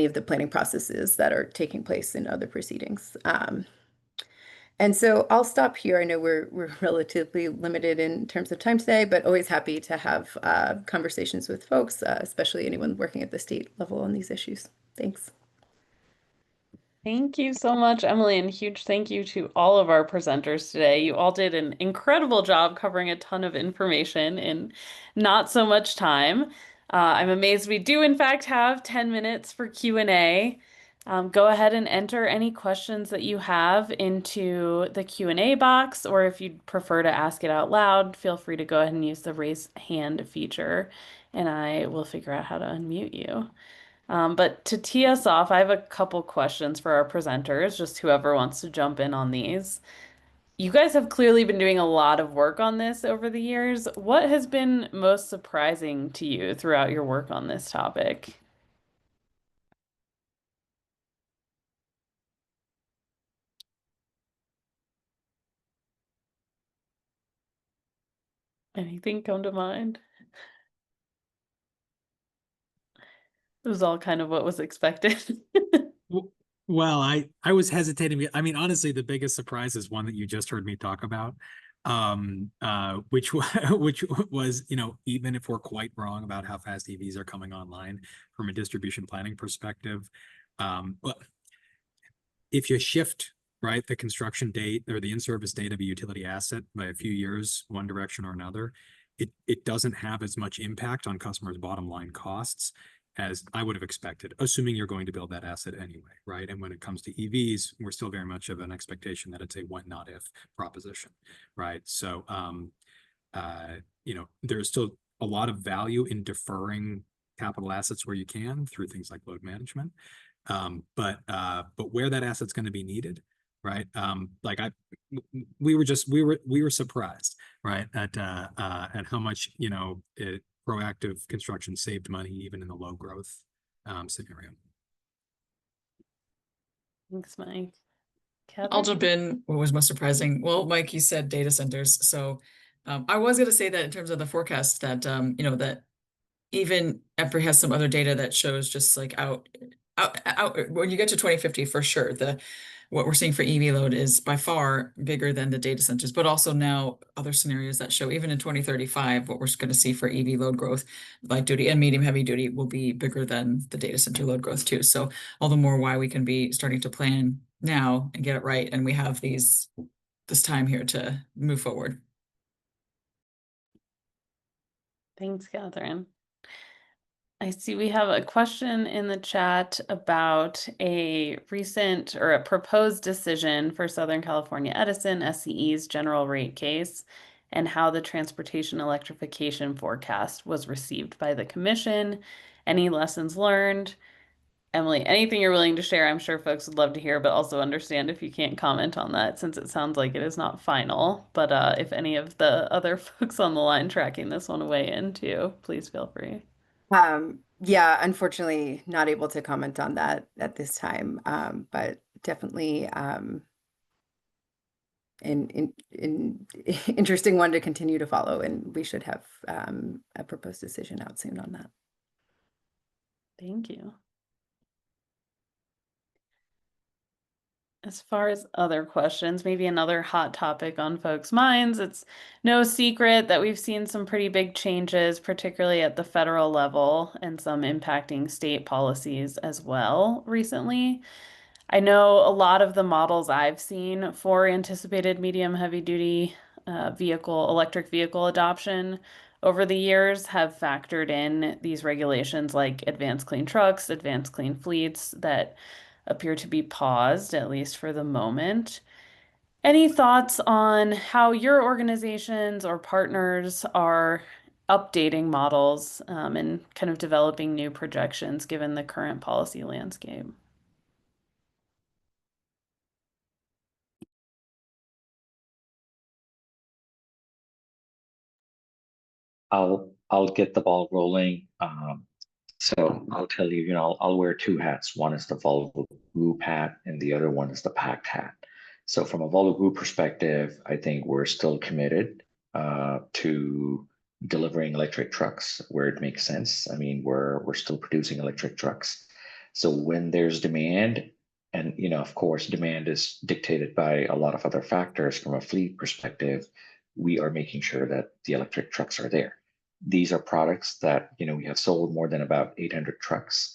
of the planning processes that are taking place in other proceedings. And so I'll stop here. I know we're relatively limited in terms of time today, but always happy to have conversations with folks, especially anyone working at the state level on these issues. Thanks. Thank you so much, Emily, and huge thank you to all of our presenters today. You all did an incredible job covering a ton of information in not so much time. I'm amazed we do, in fact, have 10 minutes for Q&A. Go ahead and enter any questions that you have into the Q&A box, or if you'd prefer to ask it out loud, feel free to go ahead and use the raise hand feature, and I will figure out how to unmute you. But to tee us off, I have a couple questions for our presenters, just whoever wants to jump in on these. You guys have clearly been doing a lot of work on this over the years. What has been most surprising to you throughout your work on this topic? Anything come to mind? It was all kind of what was expected. Well, I was hesitating. I mean, honestly, the biggest surprise is one that you just heard me talk about, which which was, even if we're quite wrong about how fast EVs are coming online from a distribution planning perspective, well, if you shift, right, the construction date or the in-service date of a utility asset by a few years, one direction or another, it doesn't have as much impact on customers' bottom line costs as I would have expected, assuming you're going to build that asset anyway, right? And when it comes to EVs, we're still very much of an expectation that it's a what not if proposition, right? So, there's still a lot of value in deferring capital assets where you can through things like load management. But where that asset's going to be needed, right? We were surprised, right, at how much proactive construction saved money even in the low growth scenario. Thanks, Mike. I'll jump in. What was most surprising? Well, Mike, you said data centers. So I was going to say that in terms of the forecast that, that even EPRI has some other data that shows just like out when you get to 2050, for sure, what we're seeing for EV load is by far bigger than the data centers, but also now other scenarios that show even in 2035, what we're going to see for EV load growth, light duty and medium heavy duty, will be bigger than the data center load growth too. So all the more why we can be starting to plan now and get it right. And we have this time here to move forward. Thanks, Catherine. I see we have a question in the chat about a recent or a proposed decision for Southern California Edison, SCE's general rate case, and how the transportation electrification forecast was received by the commission. Any lessons learned? Emily, anything you're willing to share, I'm sure folks would love to hear, but also understand if you can't comment on that since it sounds like it is not final. But if any of the other folks on the line tracking this want to weigh in too, please feel free. Yeah, unfortunately, not able to comment on that at this time, but definitely an interesting one to continue to follow, and we should have a proposed decision out soon on that. Thank you. As far as other questions, maybe another hot topic on folks' minds, it's no secret that we've seen some pretty big changes, particularly at the federal level, and some impacting state policies as well recently. I know a lot of the models I've seen for anticipated medium heavy duty electric vehicle adoption over the years have factored in these regulations like advanced clean trucks, advanced clean fleets that appear to be paused, at least for the moment. Any thoughts on how your organizations or partners are updating models and kind of developing new projections given the current policy landscape? I'll get the ball rolling. So I'll tell you, I'll wear two hats. One is the Volvo Group hat, and the other one is the PACT hat. So from a Volvo Group perspective, I think we're still committed to delivering electric trucks where it makes sense. I mean, we're still producing electric trucks. So when there's demand, And, of course, demand is dictated by a lot of other factors. From a fleet perspective, we are making sure that the electric trucks are there. These are products that, we have sold more than about 800 trucks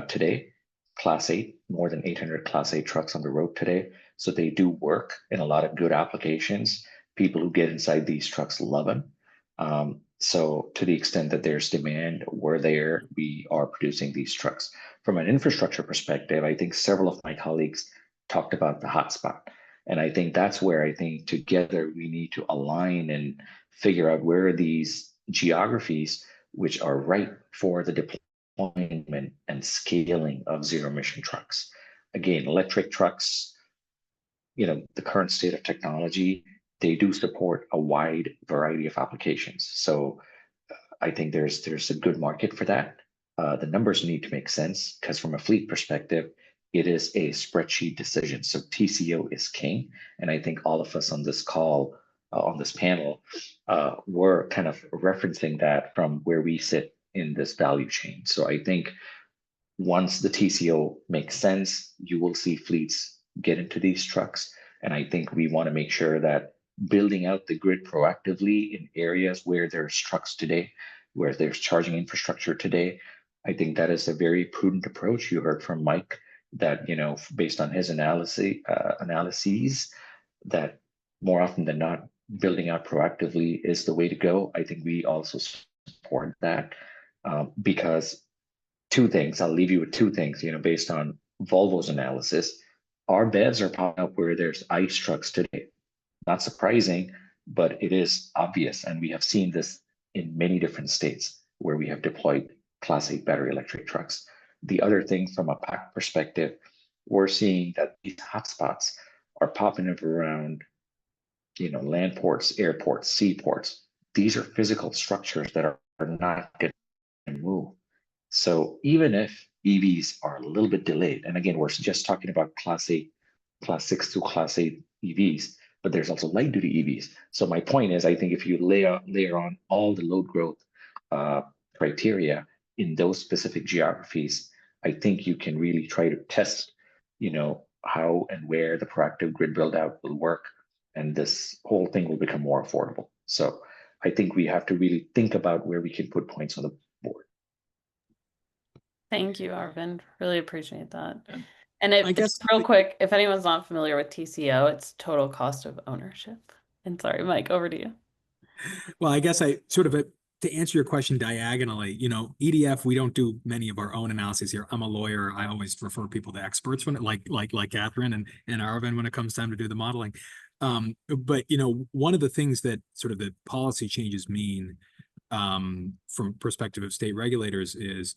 today, Class 8, more than 800 Class 8 trucks on the road today. So they do work in a lot of good applications. People who get inside these trucks love them. So to the extent that there's demand, we're there, we are producing these trucks. From an infrastructure perspective, I think several of my colleagues talked about the hotspot. And I think that's where I think together we need to align and figure out where are these geographies which are right for the deployment and scaling of zero emission trucks. Again, electric trucks, the current state of technology, they do support a wide variety of applications. So I think there's a good market for that. The numbers need to make sense because from a fleet perspective, it is a spreadsheet decision. So TCO is king. And I think all of us on this call, on this panel, we're kind of referencing that from where we sit in this value chain. So I think once the TCO makes sense, you will see fleets get into these trucks. And I think we want to make sure that building out the grid proactively in areas where there's trucks today, where there's charging infrastructure today, I think that is a very prudent approach. You heard from Mike that, based on his analyses, that more often than not, building out proactively is the way to go. I think we also support that because two things, I'll leave you with two things, based on Volvo's analysis, our BEVs are popping up where there's ICE trucks today. Not surprising, but it is obvious. And we have seen this in many different states where we have deployed Class 8 battery electric trucks. The other thing from a PACT perspective, we're seeing that these hotspots are popping up around, land ports, airports, seaports. These are physical structures that are not going to move. So even if EVs are a little bit delayed, and again, we're just talking about Class 8, Class 6 to Class 8 EVs, but there's also light duty EVs. So my point is, I think if you layer on all the load growth criteria in those specific geographies, I think you can really try to test, how and where the proactive grid build out will work, and this whole thing will become more affordable. So I think we have to really think about where we can put points on the board. Thank you, Aravind. Really appreciate that. Yeah. And I guess it's real quick, if anyone's not familiar with TCO, it's total cost of ownership. And sorry, Mike, over to you. Well, I guess I sort of, to answer your question diagonally, EDF, we don't do many of our own analyses here. I'm a lawyer. I always refer people to experts when like Catherine and Aravind when it comes time to do the modeling. But, one of the things that sort of the policy changes mean from perspective of state regulators is,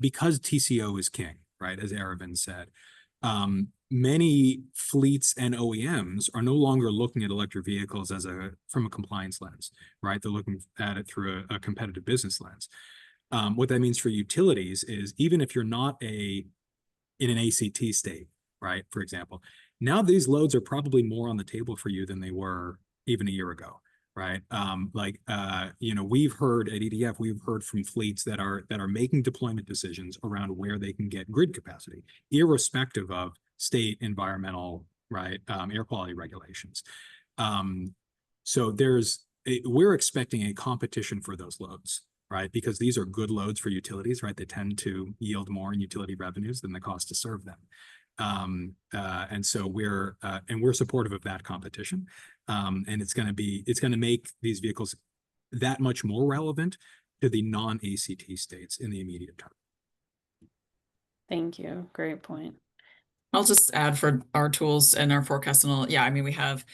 because TCO is king, right? As Aravind said, many fleets and OEMs are no longer looking at electric vehicles from a compliance lens, right? They're looking at it through a competitive business lens. What that means for utilities is even if you're not in an ACT state, right? For example, now these loads are probably more on the table for you than they were even a year ago. Right. We've heard at EDF, we've heard from fleets that are making deployment decisions around where they can get grid capacity, irrespective of state environmental, right, air quality regulations. So we're expecting a competition for those loads, right? Because these are good loads for utilities, right? They tend to yield more in utility revenues than the cost to serve them. And so we're supportive of that competition. And it's going to make these vehicles that much more relevant to the non-ACT states in the immediate term. Thank you. Great point. I'll just add for our tools and our forecasts and all. Yeah, I mean, we have,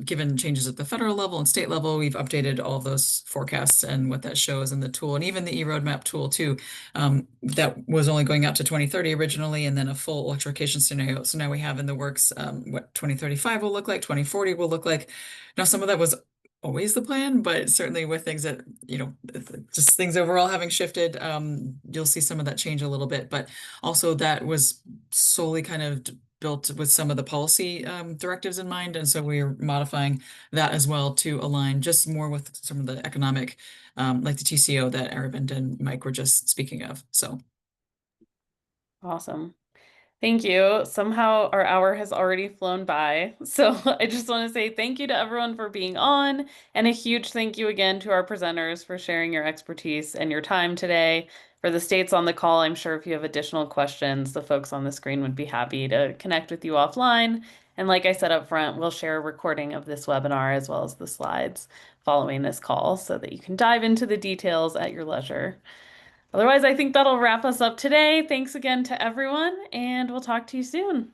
given changes at the federal level and state level, we've updated all of those forecasts and what that shows in the tool, and even the e-roadmap tool too, that was only going out to 2030 originally, and then a full electrification scenario. So now we have in the works what 2035 will look like, 2040 will look like. Now, some of that was always the plan, but certainly with things that, just things overall having shifted, you'll see some of that change a little bit, but also that was solely kind of built with some of the policy directives in mind. And so we're modifying that as well to align just more with some of the economic, like the TCO that Aravind and Mike were just speaking of. So. Awesome. Thank you. Somehow our hour has already flown by. So I just want to say thank you to everyone for being on, and a huge thank you again to our presenters for sharing your expertise and your time today. For the states on the call, I'm sure if you have additional questions, the folks on the screen would be happy to connect with you offline. And like I said up front, we'll share a recording of this webinar as well as the slides following this call so that you can dive into the details at your leisure. Otherwise, I think that'll wrap us up today. Thanks again to everyone, and we'll talk to you soon.